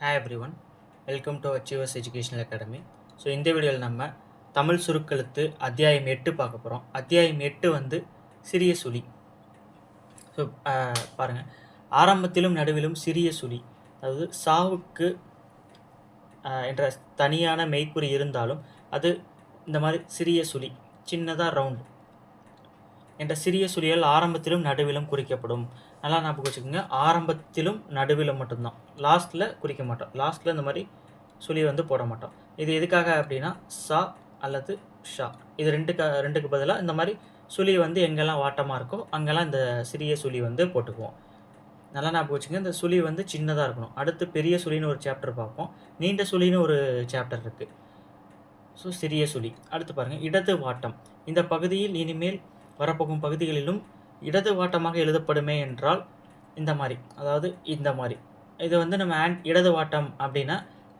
Hi everyone, welcome to Achievers Educational Academy. So இந்த வீடியோவில் நம்ம தமிழ் சுருக்கெழுத்து அத்தியாயம் 8 பார்க்க போகிறோம். அத்தியாயம் 8 வந்து சிறிய சுழி. ஸோ பாருங்கள், ஆரம்பத்திலும் நடுவிலும் சிறிய சுழி, அதாவது சாவுக்கு என்ற தனியான மெய்க்குறி இருந்தாலும் அது இந்த மாதிரி சிறிய சுழி, சின்னதாக ரவுண்டு என்ற சிறிய சுழியால் ஆரம்பத்திலும் நடுவிலும் குறிக்கப்படும். நல்லா ஞாபகம் வச்சுக்கோங்க, ஆரம்பத்திலும் நடுவிலும் மட்டும்தான், லாஸ்ட்டில் குறிக்க மாட்டோம். லாஸ்ட்டில் இந்த மாதிரி சுழி வந்து போட மாட்டோம். இது எதுக்காக அப்படின்னா சா அல்லது ஷா, இது ரெண்டுக்கு பதிலாக இந்த மாதிரி சுழி வந்து எங்கெல்லாம் வாட்டமாக இருக்கோ அங்கெல்லாம் இந்த சிறிய சுழி வந்து போட்டுக்குவோம். நல்லா ஞாபகம் வச்சுக்கோங்க, இந்த சுழி வந்து சின்னதாக இருக்கணும். அடுத்து பெரிய சுழின்னு ஒரு சாப்டர் பார்ப்போம், நீண்ட சுழின்னு ஒரு சாப்டர் இருக்குது. ஸோ சிறிய சுழி. அடுத்து பாருங்கள், இடது வாட்டம். இந்த பகுதியில் இனிமேல் வரப்போகும் பகுதிகளிலும் இடது வாட்டமாக எழுதப்படுமே என்றால் இந்த மாதிரி, அதாவது இந்த மாதிரி. இது வந்து நம்ம இடது வாட்டம் அப்படின்னா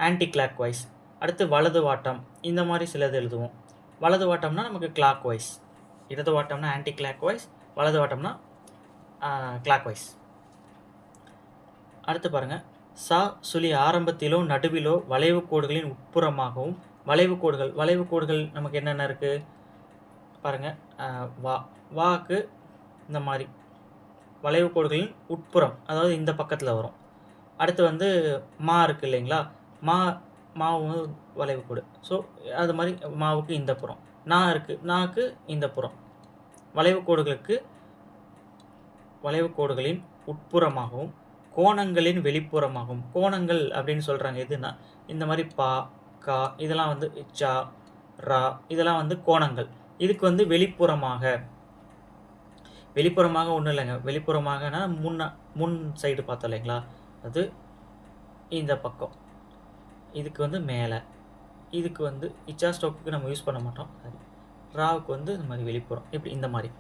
ஆன்டி கிளாக் வைஸ். அடுத்து வலது வாட்டம், இந்த மாதிரி சிலது எழுதுவோம். வலது வாட்டம்னா நமக்கு கிளாக் வைஸ். இடது வாட்டம்னா ஆன்டி கிளாக் வைஸ், வலது வாட்டம்னா கிளாக் வைஸ். அடுத்து பாருங்கள், சா சுழி ஆரம்பத்திலோ நடுவிலோ வளைவு கோடுகளின் உட்புறமாகவும், வளைவு கோடுகள் நமக்கு என்னென்ன இருக்குது பாருங்கள், வாக்கு இந்த மாதிரி வளைவு கோடுகளின் உட்புறம், அதாவது இந்த பக்கத்தில் வரும். அடுத்து வந்து மா இருக்குது இல்லைங்களா, மாவு வளைவு கோடு. ஸோ அது மாதிரி மாவுக்கு இந்த புறம். நாக்கு இந்த புறம். வளைவு கோடுகளின் உட்புறமாகவும் கோணங்களின் வெளிப்புறமாகவும். கோணங்கள் அப்படின்னு சொல்கிறாங்க எதுனா, இந்த மாதிரி பா, கா, இதெல்லாம் வந்து சா, ரா, இதெல்லாம் வந்து கோணங்கள். இதுக்கு வந்து வெளிப்புறமாக ஒன்றும் இல்லைங்க. வெளிப்புறமாகனா முன் சைடு பார்த்தோம் இல்லைங்களா, அது இந்த பக்கம். இதுக்கு வந்து மேலே, இதுக்கு வந்து இச்சா ஸ்டோக்கு நம்ம யூஸ் பண்ண மாட்டோம். சரி, ராவுக்கு வந்து இந்த மாதிரி வெளிப்புறம், இப்படி இந்த மாதிரி.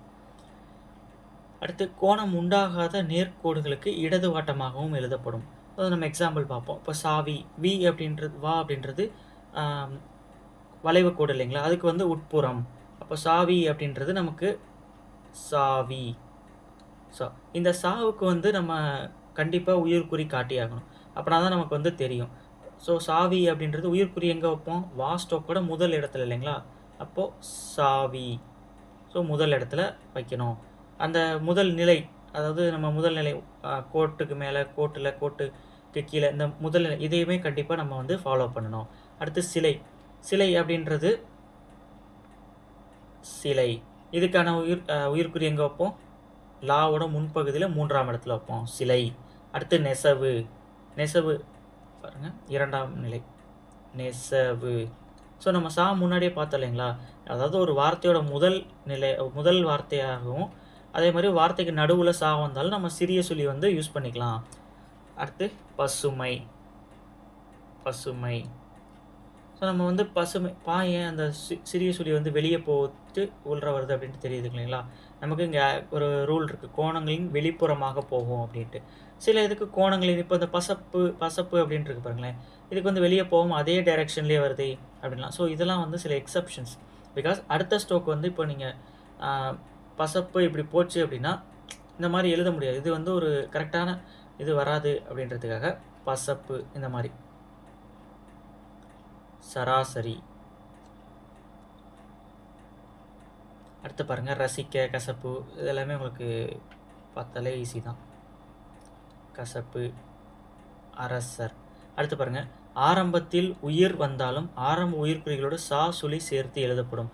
அடுத்து கோணம் உண்டாகாத நேர்கோடுகளுக்கு இடது வாட்டமாகவும் எழுதப்படும். அதாவது நம்ம எக்ஸாம்பிள் பார்ப்போம். இப்போ சாவி, வி அப்படின்றது, வா அப்படின்றது வளைவு கோடு இல்லைங்களா, அதுக்கு வந்து உட்புறம். அப்போ சாவி அப்படின்றது நமக்கு சாவி. ஸோ இந்த சாவுக்கு வந்து நம்ம கண்டிப்பாக உயிர்குறி காட்டியாகணும், அப்படின்னா தான் நமக்கு வந்து தெரியும். ஸோ சாவி அப்படின்றது உயிர்குறி எங்கே வைப்போம், வா ஸ்டோக்கோட முதல் இடத்துல இல்லைங்களா, அப்போது சாவி. ஸோ முதல் இடத்துல வைக்கணும். அந்த முதல் நிலை, அதாவது நம்ம முதல் நிலை கோட்டுக்கு மேலே, கோட்டுக்கு கீழே, இந்த முதல் நிலை இதையுமே கண்டிப்பாக நம்ம வந்து ஃபாலோ பண்ணணும். அடுத்து சிலை அப்படின்றது சிலை, இதுக்கான உயிர்குறி எங்கே வைப்போம், லாவோட முன்பகுதியில் 3ஆம் இடத்துல வைப்போம், சிலை. அடுத்து நெசவு பாருங்கள், 2ஆம் நிலை நெசவு. ஸோ நம்ம சா முன்னாடியே பார்த்தோம் இல்லைங்களா, அதாவது ஒரு வார்த்தையோட முதல் வார்த்தையாகவும், அதே மாதிரி வார்த்தைக்கு நடுவில் சா வந்தாலும் நம்ம சிறிய சுழி வந்து யூஸ் பண்ணிக்கலாம். அடுத்து பசுமை. ஸோ நம்ம வந்து ஏன் அந்த சிறிய சுழி வந்து வெளியே போட்டு உள்ள வருது அப்படின்ட்டு தெரியுது இல்லைங்களா. நமக்கு இங்கே ஒரு ரூல் இருக்குது, கோணங்களின் வெளிப்புறமாக போகும் அப்படின்ட்டு. சில இதுக்கு கோணங்களின், இப்போ இந்த பசப்பு அப்படின்ட்டு இருக்கு பாருங்களேன், இதுக்கு வந்து வெளியே போகும், அதே டைரெக்ஷன்லேயே வருது அப்படின்லாம். ஸோ இதெல்லாம் வந்து சில எக்ஸப்ஷன்ஸ். பிகாஸ் அடுத்த ஸ்ட்ரோக் வந்து இப்போ நீங்கள் பசப்பு இப்படி போச்சு அப்படின்னா இந்த மாதிரி எழுத முடியாது, இது வந்து ஒரு கரெக்டான இது வராது அப்படின்றதுக்காக பசப்பு இந்த மாதிரி. சராசரி. அடுத்து பாருங்கள், ரசிக்க, கசப்பு, இதெல்லாமே உங்களுக்கு பார்த்தாலே ஈஸி தான். கசப்பு, அரசர். அடுத்து பாருங்கள், ஆரம்பத்தில் உயிர் வந்தாலும் ஆரம்ப உயிர்குறிகளோடு சா சுழி சேர்த்து எழுதப்படும்.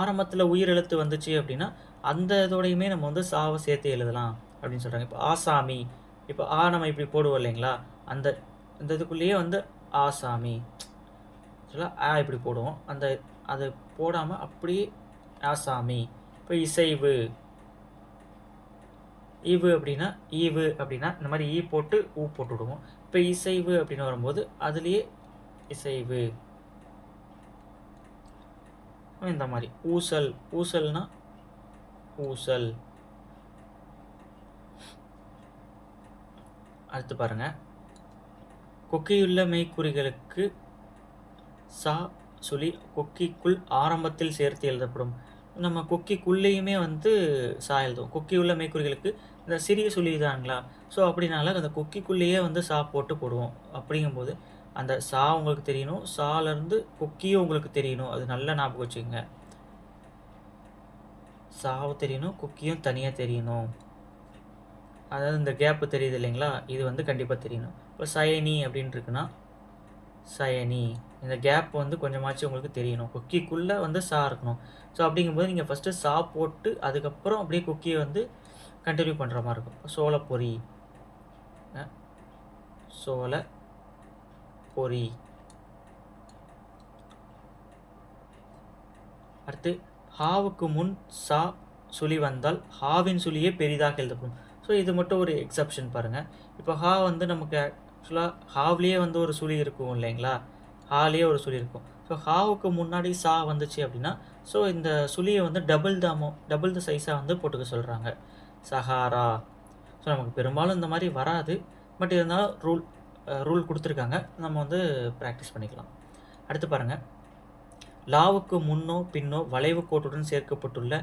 ஆரம்பத்தில் உயிர் எழுத்து வந்துச்சு அப்படின்னா அந்த இதோடையுமே நம்ம வந்து சாவை சேர்த்து எழுதலாம் அப்படின்னு சொல்கிறாங்க. இப்போ ஆசாமி, இப்போ நம்ம இப்படி போடுவோம் இல்லைங்களா, அந்த இதுக்குள்ளேயே வந்து ஆசாமி இப்படி போடுவோம், அது போடாமல் அப்படியே ஆசாமி. இப்போ இசைவு, ஈவு அப்படின்னா இந்த மாதிரி ஈ போட்டு ஊ போட்டு விடுவோம். இப்போ இசைவு அப்படின்னு வரும்போது அதுலேயே இசைவு. இந்த மாதிரி ஊசல்னா ஊசல். அடுத்து பாருங்க, கொக்கியுள்ள மெய்க்குறிகளுக்கு சா சுழி கொக்கிக்குள் ஆரம்பத்தில் சேர்த்து எழுதப்படும். நம்ம கொக்கிக்குள்ளேயுமே வந்து சா எழுதுவோம். கொக்கி உள்ள மெய்க்குறிகளுக்கு இந்த சிறிய சுழி தானுங்களா? ஸோ அப்படினால அந்த கொக்கிக்குள்ளேயே வந்து சா போட்டு போடுவோம். அப்படிங்கும்போது அந்த சா உங்களுக்கு தெரியணும். சாலேருந்து கொக்கியும் உங்களுக்கு தெரியணும். அது நல்லா ஞாபகம் வச்சுக்கங்க. சாவும் தெரியணும், கொக்கியும் தனியா தெரியணும். அதாவது இந்த கேப் தெரியுது இல்லைங்களா? இது வந்து கண்டிப்பா தெரியணும். இப்போ சயனி அப்படின்னு இருக்குன்னா, சயனி. இந்த கேப் வந்து கொஞ்சமாச்சும் உங்களுக்கு தெரியணும். கொக்கிக்குள்ள வந்து சா இருக்கணும். ஸோ அப்படிங்கும்போது நீங்க ஃபர்ஸ்ட்டு சா போட்டு, அதுக்கப்புறம் அப்படியே கொக்கிய வந்து கன்டின்யூ பண்ற மாரி இருக்கும். சோளப்பொரி. அ சோள பொரி. அடுத்து ஹாவுக்கு முன் சா சுழி வந்தால் ஹாவின் சுழியே பெரிதாக எழுதப்படும். ஸோ இது மட்டும் ஒரு எக்செப்ஷன் பாருங்க. இப்போ ஹா வந்து நமக்கு ஆக்சுவலா ஹாவ்லயே வந்து ஒரு சுழி இருக்கும் இல்லைங்களா? ஹாலயே ஒரு சுழி இருக்கும். ஸோ ஹாவுக்கு முன்னாடி சா வந்துச்சு அப்படின்னா, ஸோ இந்த சுழிய வந்து டபுள் த சைஸா வந்து போட்டுக்க சொல்றாங்க. சஹாரா. ஸோ நமக்கு பெரும்பாலும் இந்த மாரி வராது. பட் இருந்தாலும் ரூல் குடுத்துருக்காங்க. நம்ம வந்து பிராக்டிஸ் பண்ணிக்கலாம். அடுத்து பாருங்க. லாவுக்கு முன்னோ, பின்னோ வளைவு கோட்டுடன் சேர்க்கப்பட்டுள்ள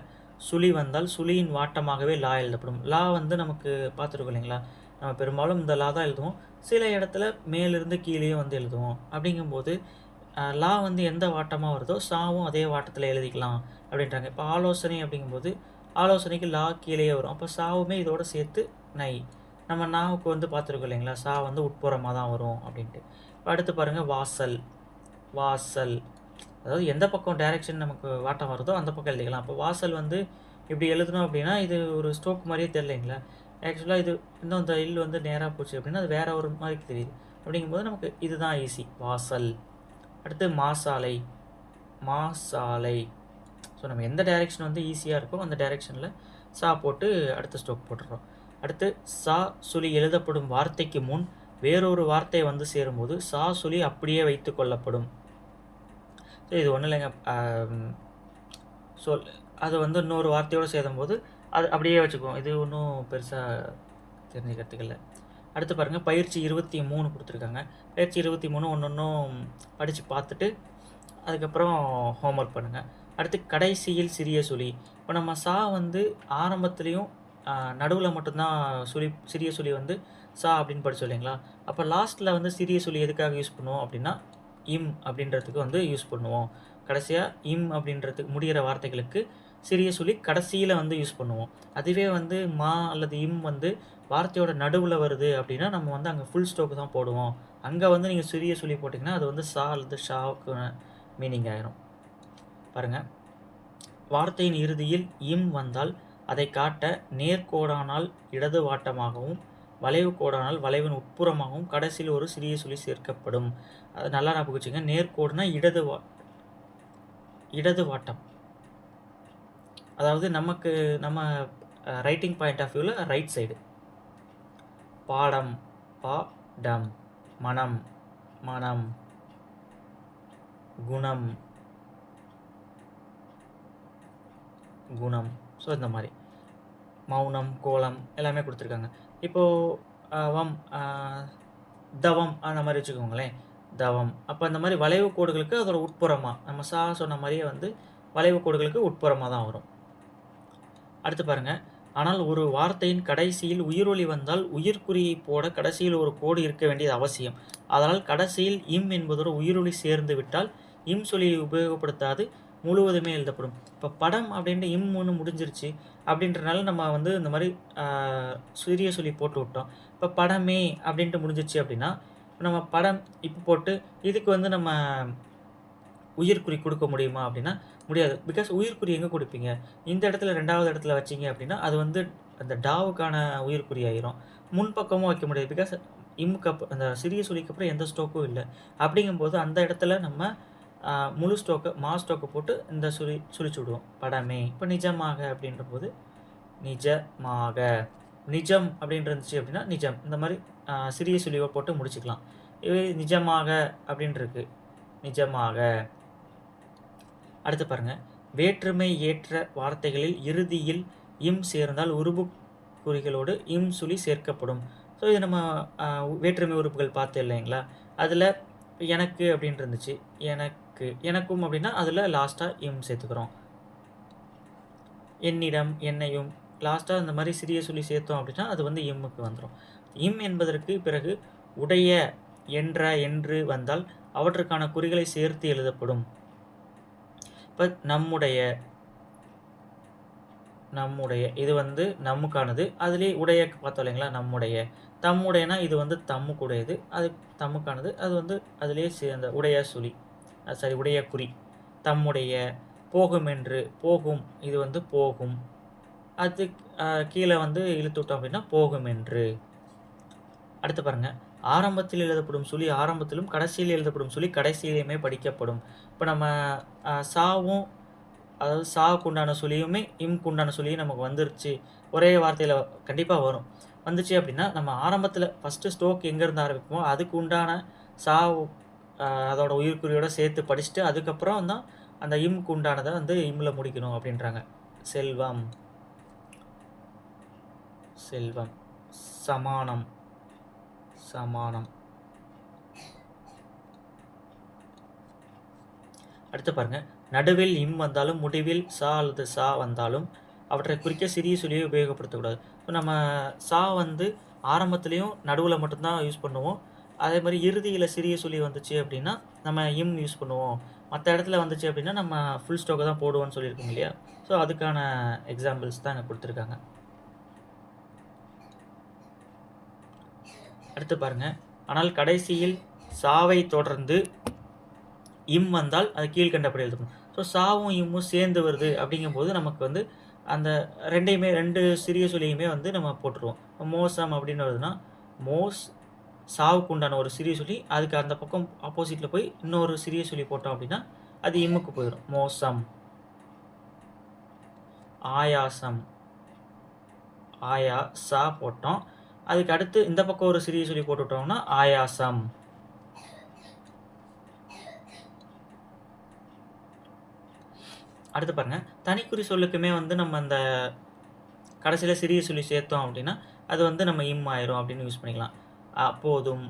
சுழி வந்தால் சுழியின் வாட்டமாகவே லா எழுதப்படும். லா வந்து நமக்கு பார்த்துருக்கோம் இல்லைங்களா? நம்ம பெரும்பாலும் இந்த லா தான் எழுதுவோம். சில இடத்துல மேலிருந்து கீழேயும் வந்து எழுதுவோம். அப்படிங்கும்போது லா வந்து எந்த வாட்டமா வருதோ, சாவும் அதே வாட்டத்தில எழுதிக்கலாம் அப்படின்றாங்க. இப்போ ஆலோசனை அப்படிங்கும்போது, ஆலோசனைக்கு லா கீழேயே வரும். அப்போ சாவுமே இதோட சேர்த்து நை. நம்ம நாவுக்கு வந்து பார்த்துருக்கோம் இல்லைங்களா? சா வந்து உட்புறமா தான் வரும் அப்படின்ட்டு. இப்ப அடுத்து பாருங்க வாசல். வாசல். அதாவது எந்த பக்கம் டைரக்ஷன் நமக்கு வாட்டம் வருதோ, அந்த பக்கம் எழுதிக்கலாம். அப்போ வாசல் வந்து இப்படி எழுதணும் அப்படின்னா, இது ஒரு ஸ்ட்ரோக் மாரியே தெரியலைங்களா? ஆக்சுவலா இது இன்னும் இந்த ல் வந்து நேரா போச்சு அப்படின்னா, அது வேற ஒரு மாரி தெரியுது. அப்படிங்கும்போது நமக்கு இதுதான் ஈஸி. வாசல். அடுத்து மாசாலை. மாசாலை. ஸோ நம்ம எந்த டைரக்ஷன் வந்து ஈஸியா இருக்கோ, அந்த டைரக்ஷன்ல சா போட்டு அடுத்த ஸ்ட்ரோக் போட்டுறோம். அடுத்து சா சுழி எழுதப்படும் வார்த்தைக்கு முன் வேறொரு வார்த்தை வந்து சேரும்போது, சா சுழி அப்படியே வைத்துக் கொள்ளப்படும். ஸோ இது ஒண்ணும் இல்லைங்க. சொல் அது வந்து இன்னொரு வார்த்தையோட சேரும்போது, அது அப்படியே வச்சுக்குவோம். இது ஒண்ணும் பெருசா தெரிஞ்சுக்கிறதுக்கு இல்ல. அடுத்து பாருங்க, பயிற்சி 23 குடுத்துருக்காங்க. பயிற்சி 23 ஒண்ணொண்ணும் படிச்சு பார்த்துட்டு, அதுக்கப்புறம் ஹோம்வொர்க் பண்ணுங்க. அடுத்து கடைசியில் சிறிய சுழி. இப்போ நம்ம சா வந்து ஆரம்பத்திலயும், நடுவுல மட்டும் தான் சிறிய சுழி வந்து சா அப்படின்னு படிச்சோம் இல்லைங்களா? அப்ப லாஸ்ட்ல வந்து சிறிய சுழி எதுக்காக யூஸ் பண்ணுவோம் அப்படின்னா, இம் அப்படின்றதுக்கு வந்து யூஸ் பண்ணுவோம். கடைசியா இம் அப்படின்றதுக்கு முடியிற வார்த்தைகளுக்கு சிறிய சுழி கடைசியில வந்து யூஸ் பண்ணுவோம். அதுவே வந்து மா அல்லது இம் வந்து வார்த்தையோட நடுவுல வருது அப்படின்னா, நம்ம வந்து அங்க ஃபுல் ஸ்டாப் தான் போடுவோம். அங்க வந்து நீங்க சிறிய சுழி போட்டீங்கன்னா, அது வந்து சா அல்லது ஷாவுக்கு மீனிங் ஆயிரும். பாருங்க. வார்த்தையின் இறுதியில் இம் வந்தால் அதைக் காட்ட நேர்க்கோடானால் இடது வாட்டமாகவும், வளைவு கோடானால் வளைவின் உட்புறமாகவும் கடைசியில் ஒரு சிறிய சுழி சேர்க்கப்படும். அது நல்லா ஞாபகம் வச்சுக்கங்க. நேர்க்கோடுனா இடது வாட்டம். அதாவது நமக்கு நம்ம ரைட்டிங் பாயிண்ட் ஆஃப் வியூல ரைட் சைடு. பாடம். பா-டம். மனம். மனம். குணம். குணம். ஸோ இந்த மாரி. மௌனம், கோலம் எல்லாமே குடுத்துருக்காங்க. இப்போ வம், தவம் அந்த மாரி வச்சுக்கோங்களேன். தவம். அப்ப அந்த மாரி வளைவு கோடுகளுக்கு அதோட உட்புறமா, நம்ம சா சொன்ன மாரியே வந்து வளைவு கோடுகளுக்கு உட்புறமா தான் வரும். அடுத்து பாருங்க. ஆனால் ஒரு வார்த்தையின் கடைசியில் உயிரொலி வந்தால் உயிர்க்குறியை போட கடைசியில் ஒரு கோடு இருக்க வேண்டியது அவசியம். அதனால் கடைசியில் இம் என்பதோட உயிரொலி சேர்ந்து விட்டால் இம் சொல்லியை உபயோகப்படுத்தாது முழுவதுமே எழுதப்படும். இப்போ படம் அப்படின்ட்டு இம்முன்னு முடிஞ்சிருச்சு அப்படின்றனால நம்ம வந்து இந்த மாதிரி சிறிய சொல்லி போட்டு விட்டோம். இப்போ படமே அப்படின்ட்டு முடிஞ்சிருச்சு அப்படின்னா நம்ம படம் இப்போ போட்டு இதுக்கு வந்து நம்ம உயிர்க்குறி கொடுக்க முடியுமா அப்படின்னா முடியாது. பிகாஸ் உயிர்க்குறி எங்கே கொடுப்பீங்க? இந்த இடத்துல 2வது இடத்துல வச்சீங்க அப்படின்னா அது வந்து அந்த டாவுக்கான உயிர்க்குறி ஆயிரும். முன்பக்கமும் வைக்க முடியாது. பிகாஸ் இம்முக்கு அந்த சிறிய சொல்லிக்கு அப்புறம் எந்த ஸ்ட்ரோக்கும் இல்லை. அப்படிங்கும்போது அந்த இடத்துல நம்ம முழு ஸ்ட்ரோக்கை ஸ்ட்ரோக்கை போட்டு இந்த சுழிச்சு விடுவோம். படமே. இப்போ நிஜமாக அப்படின்ற போது நிஜமாக. நிஜம் அப்படின்னு இருந்துச்சு அப்படின்னா நிஜம். இந்த மாதிரி சிறிய சுழிவை போட்டு முடிச்சுக்கலாம். இது நிஜமாக அப்படின்னு இருக்கு. நிஜமாக. அடுத்து பாருங்க. வேற்றுமை ஏற்ற வார்த்தைகளில் இறுதியில் இம் சேர்ந்தால் உருபுக்குறிகளோடு இம் சுழி சேர்க்கப்படும். ஸோ இது நம்ம வேற்றுமை உறுப்புகள் பார்த்தோம் இல்லைங்களா? அதில் எனக்கு அப்படின்னு இருந்துச்சு. எனக்கும் அப்படின்னா அதில் லாஸ்ட்டாக இம் சேர்த்துக்கிறோம். என்னிடம், என்னையும், லாஸ்ட்டாக இந்த மாதிரி சிறிய சொல்லி சேர்த்தோம் அப்படின்னா அது வந்து இம்முக்கு வந்துடும். இம் என்பதற்கு பிறகு உடைய, என்ற, என்று வந்தால் அவற்றுக்கான குறிகளை சேர்த்து எழுதப்படும். இப்போ நம்முடைய, நம்முடைய இது வந்து நம்முக்கானது. அதுலேயே உடைய பார்த்தோம் இல்லைங்களா, நம்முடைய. தம்முடையனா இது வந்து தம்முக்குடையது, அது தம்முக்கானது. அது வந்து அதுலேயே அந்த உடைய சொல்லி, சாரி உடைய குறி. தம்முடைய. போகும் என்று, போகும் இது வந்து போகும். அது கீழே வந்து இழுத்து விட்டோம் அப்படின்னா போகும் என்று. அடுத்து பாருங்க, ஆரம்பத்தில் எழுதப்படும் சொல்லி ஆரம்பத்திலும் கடைசியில் எழுதப்படும் சொல்லி கடைசியிலையுமே படிக்கப்படும். இப்போ நம்ம சாவும், அதாவது சாவுக்கு உண்டான சொல்லியுமே இம்க்கு உண்டான சொல்லியும் நமக்கு வந்துருச்சு, ஒரே வார்த்தையில் கண்டிப்பாக வரும். வந்துச்சு அப்படின்னா நம்ம ஆரம்பத்தில் ஃபஸ்ட்டு ஸ்ட்ரோக் எங்கேருந்து ஆரம்பிக்குமோ அதுக்கு உண்டான சாவு அதோட உயிர்க்குறியோட சேர்த்து படிச்சுட்டு அதுக்கப்புறம் தான் அந்த இம்க்கு உண்டானதை வந்து இம்மில் முடிக்கணும் அப்படின்றாங்க. செல்வம், செல்வம். சமானம், சமானம். அடுத்து பாருங்க, நடுவில் இம் வந்தாலும் முடிவில் சா அல்லது சா வந்தாலும் அவற்றை குறிக்க சிறிய சொல்லியை உபயோகப்படுத்தக்கூடாது. இப்போ நம்ம சா வந்து ஆரம்பத்துலேயும் நடுவில் மட்டும்தான் யூஸ் பண்ணுவோம். அதே மாதிரி இறுதியில் சிறிய சொல்லி வந்துச்சு அப்படின்னா நம்ம இம் யூஸ் பண்ணுவோம். மற்ற இடத்துல வந்துச்சு அப்படின்னா நம்ம ஃபுல் ஸ்டாக்கை தான் போடுவோம்னு சொல்லியிருக்கோம் இல்லையா. ஸோ அதுக்கான எக்ஸாம்பிள்ஸ் தான் இங்கே கொடுத்துருக்காங்க. அடுத்து பாருங்கள், ஆனால் கடைசியில் சாவை தொடர்ந்து இம் வந்தால் அது கீழ்கண்டபடி எழுதணும். ஸோ சாவும் இம்மும் சேர்ந்து வருது அப்படிங்கும்போது நமக்கு வந்து அந்த ரெண்டையுமே, ரெண்டு சிறிய சொல்லியுமே வந்து நம்ம போட்டுருவோம். மோசம் அப்படின்னு வருதுன்னா மோஸ், சாவுக்கு உண்டான ஒரு சிறிய சொல்லி, அதுக்கு அந்த பக்கம் ஆப்போசிட்டில் போய் இன்னொரு சிறிய சொல்லி போட்டோம் அப்படின்னா அது இம்முக்கு போயிடும். மோசம். ஆயாசம், ஆயா சா போட்டோம், அதுக்கு அடுத்து இந்த பக்கம் ஒரு சிறிய சொல்லி போட்டுவிட்டோம்னா ஆயாசம். அடுத்து பாருங்கள், தனிக்குறி சொல்லுக்குமே வந்து நம்ம அந்த கடைசியில் சிறிய சொல்லி சேர்த்தோம் அப்படின்னா அது வந்து நம்ம இம் ஆயிரும் அப்படின்னு யூஸ் பண்ணிக்கலாம். அப்போதும்,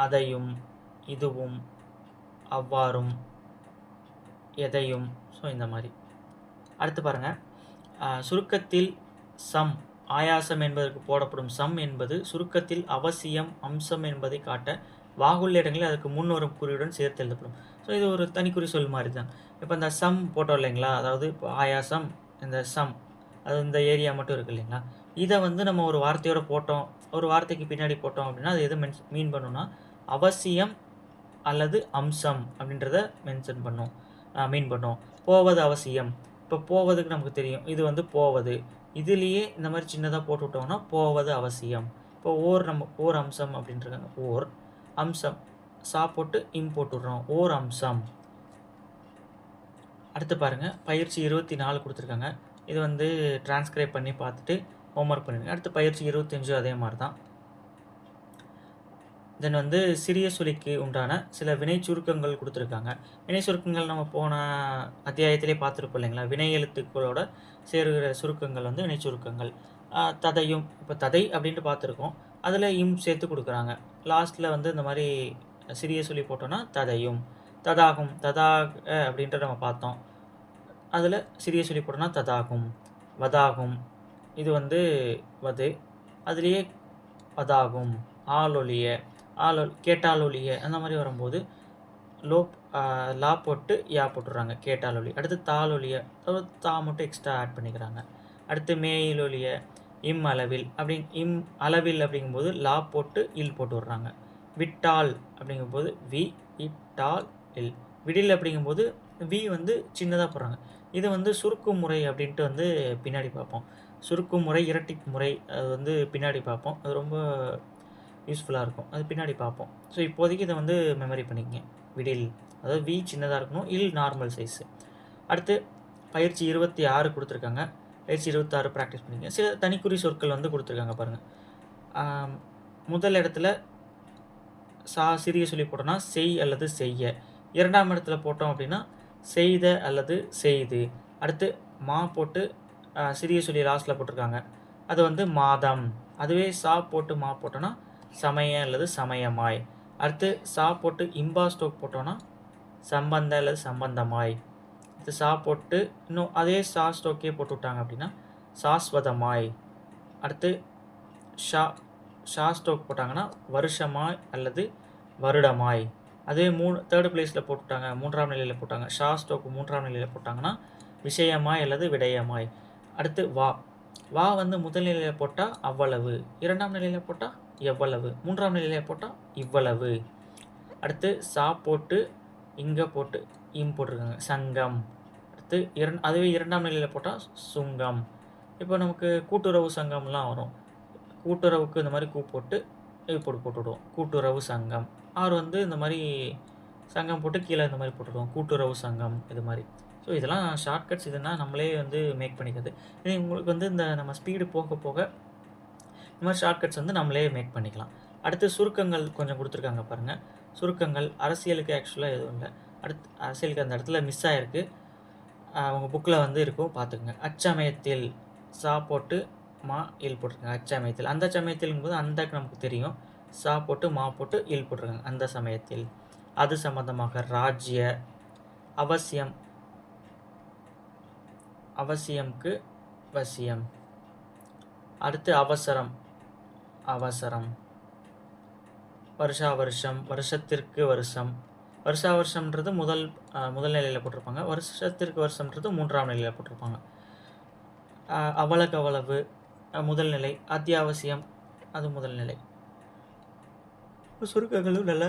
அதையும், இதுவும், அவ்வாறும், எதையும். ஸோ இந்த மாதிரி. அடுத்து பாருங்கள், சுருக்கத்தில் சம், ஆயாசம் என்பதற்கு போடப்படும் சம் என்பது சுருக்கத்தில் அவசியம், அம்சம் என்பதை காட்ட வாகுள்ள இடங்களில் அதுக்கு முன் வரும் குறியுடன் சேர்த்து எழுதப்படும். ஸோ இது ஒரு தனிக்குறி சொல் மாதிரி தான். இப்போ இந்த சம் போட்டோம் இல்லைங்களா, அதாவது இப்போ ஆயாசம், இந்த சம், அது இந்த ஏரியா மட்டும் இருக்குது இல்லைங்களா, இதை வந்து நம்ம ஒரு வார்த்தையோடு போட்டோம், ஒரு வார்த்தைக்கு பின்னாடி போட்டோம் அப்படின்னா அது எது மீன் பண்ணணும்னா அவசியம் அல்லது அம்சம் அப்படின்றத மீன் பண்ணும். போவது அவசியம், இப்போ போவதுக்கு நமக்கு தெரியும், இது வந்து போவது, இதுலேயே இந்த மாதிரி சின்னதாக போட்டு விட்டோம்னா போவது அவசியம். இப்போ ஓர் அம்சம் அப்படின்றாங்க, ஓர் அம்சம், சா போட்டு இம் போட்டுடுறோம், ஓர் அம்சம். அடுத்து பாருங்கள், பயிற்சி 24 கொடுத்துருக்காங்க. இது வந்து டிரான்ஸ்கிரைப் பண்ணி பார்த்துட்டு ஹோம்ஒர்க் பண்ணிடுங்க. அடுத்து பயிற்சி 25 அதே மாதிரி தான். தென் வந்து சிறிய சொல்லிக்கு உண்டான சில வினை சுருக்கங்கள் கொடுத்துருக்காங்க. வினை சுருக்கங்கள் நம்ம போன அத்தியாயத்திலே பார்த்துருப்போம் இல்லைங்களா, வினை எழுத்துக்களோட சேருகிற சுருக்கங்கள் வந்து வினை சுருக்கங்கள். ததையும், இப்போ ததை அப்படின்ட்டு பார்த்துருக்கோம், அதில் இம் சேர்த்து கொடுக்குறாங்க. லாஸ்ட்டில் வந்து இந்த மாதிரி சிறிய சொல்லி போட்டோன்னா ததையும். ததாகும், ததாக அப்படின்ட்டு நம்ம பார்த்தோம், அதில் சிறிய சொல்லி போட்டோன்னா ததாகும். வதாகும், இது வந்து வது, அதுலேயே வதாகும். ஆளொலிய, கேட்டாலொலிய, அந்த மாதிரி வரும்போது லா போட்டு யா போட்டுடுறாங்க, கேட்டாலொலி. அடுத்து தாளொலிய, தா மட்டும் எக்ஸ்ட்ரா ஆட் பண்ணிக்கிறாங்க. அடுத்து மேயிலொலிய, இம் அளவில், இம் அளவில் அப்படிங்கும்போது லா போட்டு இல் போட்டு விட்றாங்க. விட்டால் அப்படிங்கும்போது வி, இட்டால் இல். விடில் அப்படிங்கும்போது வி வந்து சின்னதாக போடுறாங்க. இது வந்து சுருக்கும் முறை அப்படின்ட்டு வந்து பின்னாடி பார்ப்போம். சுருக்கும் முறை, இரட்டிப்பு முறை, அது வந்து பின்னாடி பார்ப்போம். அது ரொம்ப யூஸ்ஃபுல்லாக இருக்கும், அது பின்னாடி பார்ப்போம். ஸோ இப்போதைக்கு இதை வந்து மெமரி பண்ணிக்கங்க. விடில், அதாவது வி சின்னதாக இருக்கணும், இல் நார்மல் சைஸு. அடுத்து பயிற்சி 26 கொடுத்துருக்காங்க. பயிற்சி 26 ப்ராக்டிஸ் பண்ணிங்க. சில தனிக்குறி சொற்கள் வந்து கொடுத்துருக்காங்க பாருங்கள். முதல் இடத்துல சா சிறிய சொல்லி போட்டோம்னா செய் அல்லது செய்ய. இரண்டாம் இடத்துல போட்டோம் அப்படின்னா செய்த அல்லது செய்து. அடுத்து மா போட்டு சிறிய சொல்லி லாஸ்ட்டில் போட்டிருக்காங்க, அது வந்து மாதம். அதுவே சா போட்டு மா போட்டோன்னா சமய அல்லது சமயமாய். அடுத்து சா போட்டு இம்பா ஸ்டோக் போட்டோன்னா சம்பந்த அல்லது சம்பந்தமாய். அடுத்து சா போட்டு இன்னும் அதே சா ஸ்டோக்கே போட்டு விட்டாங்க அப்படின்னா சாஸ்வதமாய். அடுத்து ஷா ஷா ஸ்டோக் போட்டாங்கன்னா வருஷமாய் அல்லது வருடமாய். அதே 3rd பிளேஸில் போட்டுட்டாங்க, 3ஆம் நிலையில் போட்டாங்க, ஷா ஸ்டோக் 3ஆம் நிலையில் போட்டாங்கன்னா விஷயமாய் அல்லது விடயமாய். அடுத்து வா. வா வந்து முதல் நிலையில் போட்டால் அவ்வளவு, 2ஆம் நிலையில் போட்டால் எவ்வளவு, 3ஆம் நிலையில் போட்டால் இவ்வளவு. அடுத்து சா போட்டு இங்கே போட்டு இம் போட்டிருக்காங்க சங்கம். அடுத்து அதுவே 2ஆம் நிலையில் போட்டால் சுங்கம். இப்போ நமக்கு கூட்டுறவு சங்கம்லாம் வரும். கூட்டுறவுக்கு இந்த மாதிரி போட்டு போட்டுவிடுவோம் கூட்டுறவு சங்கம். ஆர் வந்து இந்த மாதிரி சங்கம் போட்டு கீழே இந்த மாதிரி போட்டுவிடுவோம் கூட்டுறவு சங்கம். இது மாதிரி. ஸோ இதெல்லாம் ஷார்ட்கட்ஸ். இதெல்லாம் நம்மளே வந்து மேக் பண்ணிக்கிறது. இது உங்களுக்கு வந்து இந்த நம்ம ஸ்பீடு போக போக இந்த மாதிரி ஷார்ட்கட்ஸ் வந்து நம்மளே மேக் பண்ணிக்கலாம். அடுத்து சுருக்கங்கள் கொஞ்சம் கொடுத்துருக்காங்க பாருங்கள். சுருக்கங்கள் அரசியலுக்கு ஆக்சுவலாக எதுவும் இல்லை. அடுத்து அரசியலுக்கு அந்த இடத்துல மிஸ் ஆகிருக்கு. அவங்க புக்கில் வந்து இருக்கும், பார்த்துக்குங்க. அச்சமயத்தில் சா போட்டு மா இல் போட்டிருக்காங்க. அச்சமயத்தில். அந்த சமயத்தில்ங்கும்போது அந்த நமக்கு தெரியும். சா போட்டு மா போட்டு இல் போட்டிருக்காங்க. அந்த சமயத்தில். அது சம்பந்தமாக. ராஜ்ய. அவசியம். அவசியம்க்கு வசியம். அடுத்து அவசரம். அவசரம். வருஷா வருஷம். வருஷத்திற்கு வருஷம். வருஷா வருஷம்ன்றது முதல் நிலையில் போட்டிருப்பாங்க. வருஷத்திற்கு வருஷம்ன்றது 3ஆம் நிலையில் போட்டிருப்பாங்க. அவ்வளவு அவ்வளவு முதல் நிலை. அத்தியாவசியம் அது முதல் நிலை. சுருக்கங்களும் நல்லா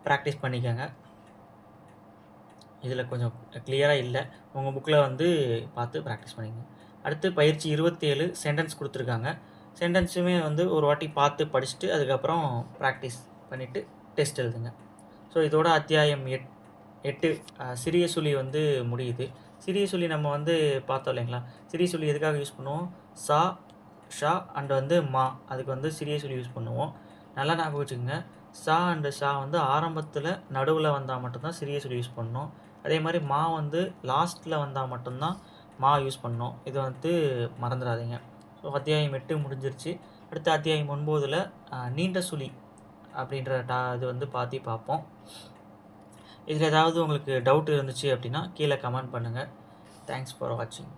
ப்ராக்டிஸ் பண்ணிக்கோங்க. இதில் கொஞ்சம் கிளியராக இல்லை, உங்கள் புக்கில் வந்து பார்த்து ப்ராக்டிஸ் பண்ணிக்கோங்க. அடுத்து பயிற்சி 27 சென்டென்ஸ் கொடுத்துருக்காங்க. சென்டென்ஸுமே வந்து ஒரு வாட்டி பார்த்து படிச்சுட்டு அதுக்கப்புறம் ப்ராக்டிஸ் பண்ணிவிட்டு டெஸ்ட் எழுதுங்க. ஸோ இதோட அத்தியாயம் 8 சிறிய சுழி வந்து முடியுது. சிறிய சுழி நம்ம வந்து பார்த்தோம் இல்லைங்களா. சிறிய சுழி எதுக்காக யூஸ் பண்ணுவோம்? சா, ஷா அண்ட் வந்து மா. அதுக்கு வந்து சிறிய சுழி யூஸ் பண்ணுவோம். நல்லா ஞாபகம் வச்சுக்கோங்க. சா அண்டு ஷா வந்து ஆரம்பத்தில் நடுவில் வந்தால் மட்டும்தான் சிறிய சுழி யூஸ் பண்ணணும். அதே மாதிரி மா வந்து லாஸ்ட்டில் வந்தால் மட்டும்தான் மா யூஸ் பண்ணணும். இது வந்து மறந்துடாதீங்க. ஸோ அத்தியாயம் 8 முடிஞ்சிருச்சு. அடுத்த அத்தியாயம் 9 நீண்ட சுழி அப்படின்ற இது வந்து பார்ப்போம். இதில் ஏதாவது உங்களுக்கு டவுட் இருந்துச்சு அப்படின்னா கீழே கமெண்ட் பண்ணுங்கள். தேங்க்ஸ் ஃபார் வாட்சிங்.